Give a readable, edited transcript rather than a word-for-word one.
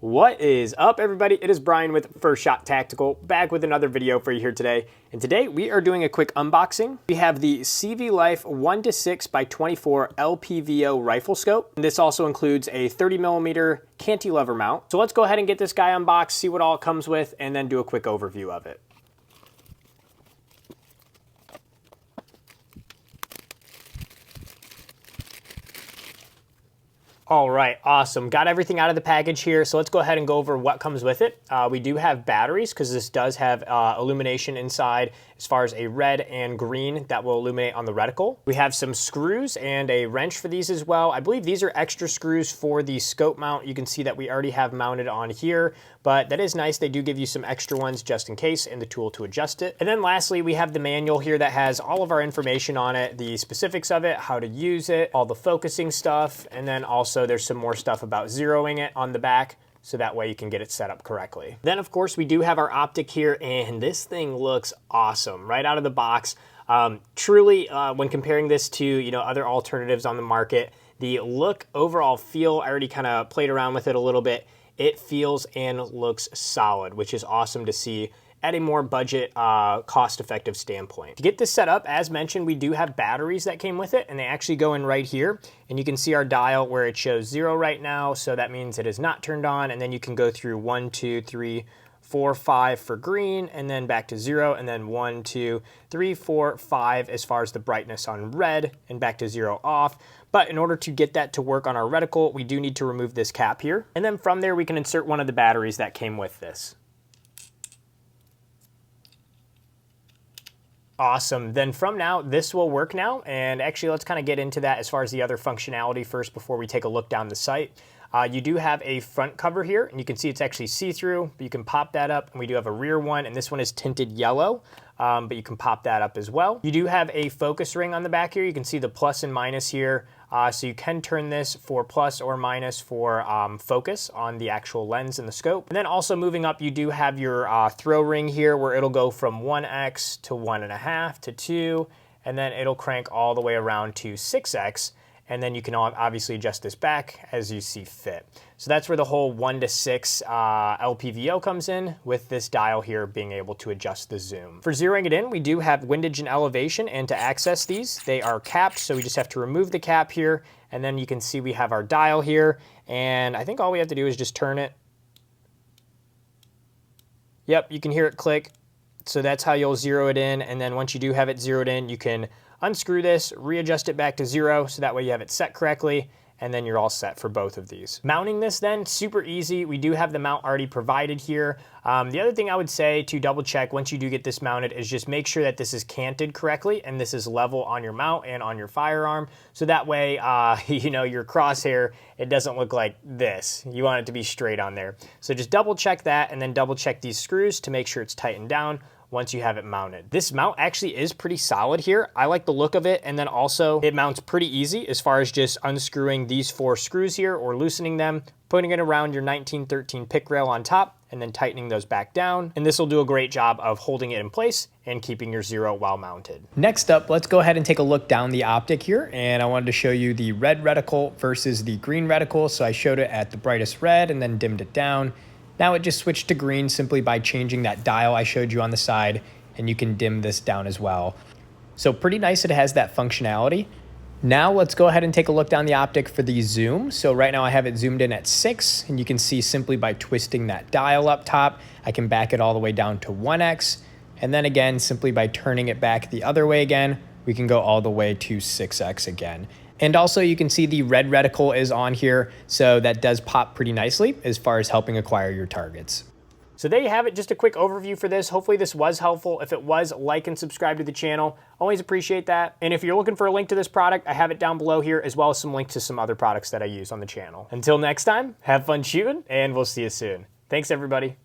What is up, everybody? It is Brian with First Shot Tactical, back with another video for you here today. And today we are doing a quick unboxing. We have the CVLIFE 1-6x24 LPVO Rifle Scope. And this also includes a 30mm cantilever mount. So let's go ahead and get this guy unboxed, see what all it comes with, and then do a quick overview of it. All right, awesome. Got everything out of the package here, so let's go ahead and go over what comes with it. We do have batteries, because this does have illumination inside as far as a red and green that will illuminate on the reticle. We have some screws and a wrench for these as well. I believe these are extra screws for the scope mount. You can see that we already have mounted on here, but that is nice. They do give you some extra ones just in case, and the tool to adjust it. And then lastly, we have the manual here that has all of our information on it, the specifics of it, how to use it, all the focusing stuff, and then also there's some more stuff about zeroing it on the back, so that way you can get it set up correctly. Then of course we do have our optic here, and this thing looks awesome right out of the box. Truly, when comparing this to other alternatives on the market, the look, overall feel, I already kind of played around with it a little bit. It feels and looks solid, which is awesome to see at a more budget, cost-effective standpoint. To get this set up, as mentioned, we do have batteries that came with it, and they actually go in right here. And you can see our dial where it shows 0 right now, so that means it is not turned on. And then you can go through 1, 2, 3, 4, 5 for green, and then back to 0, and then 1, 2, 3, 4, 5 as far as the brightness on red, and back to 0 off. But in order to get that to work on our reticle, we do need to remove this cap here. And then from there, we can insert one of the batteries that came with this. Awesome. Then from now, this will work now. And actually, let's kind of get into that as far as the other functionality first before we take a look down the sight. You do have a front cover here, and you can see it's actually see-through, but you can pop that up. And we do have a rear one, and this one is tinted yellow, but you can pop that up as well. You do have a focus ring on the back here. You can see the plus and minus here. So you can turn this for plus or minus for focus on the actual lens and the scope. And then also moving up, you do have your throw ring here where it'll go from 1x to 1.5 to 2, and then it'll crank all the way around to 6x. And then you can obviously adjust this back as you see fit. So that's where the whole 1-to-6 LPVO comes in, with this dial here being able to adjust the zoom. For zeroing it in, we do have windage and elevation, and to access these, they are capped, so we just have to remove the cap here, and then you can see we have our dial here, and I think all we have to do is just turn it. Yep, you can hear it click. So that's how you'll zero it in, and then once you do have it zeroed in, you can unscrew this, readjust it back to 0, so that way you have it set correctly, and then you're all set for both of these. Mounting this then, super easy. We do have the mount already provided here. The other thing I would say to double check once you do get this mounted is just make sure that this is canted correctly and this is level on your mount and on your firearm. So that way, your crosshair, it doesn't look like this. You want it to be straight on there. So just double check that, and then double check these screws to make sure it's tightened down once you have it mounted. This mount actually is pretty solid here. I like the look of it, and then also it mounts pretty easy as far as just unscrewing these 4 screws here or loosening them, putting it around your 1913 pick rail on top, and then tightening those back down. And this will do a great job of holding it in place and keeping your zero while mounted. Next up, let's go ahead and take a look down the optic here. And I wanted to show you the red reticle versus the green reticle. So I showed it at the brightest red and then dimmed it down. Now it just switched to green simply by changing that dial I showed you on the side, and you can dim this down as well. So pretty nice it has that functionality. Now let's go ahead and take a look down the optic for the zoom. So right now I have it zoomed in at 6, and you can see simply by twisting that dial up top, I can back it all the way down to 1x. And then again, simply by turning it back the other way again, we can go all the way to 6x again. And also you can see the red reticle is on here, so that does pop pretty nicely as far as helping acquire your targets. So there you have it, just a quick overview for this. Hopefully this was helpful. If it was, like and subscribe to the channel. Always appreciate that. And if you're looking for a link to this product, I have it down below here, as well as some links to some other products that I use on the channel. Until next time, have fun shooting, and we'll see you soon. Thanks everybody.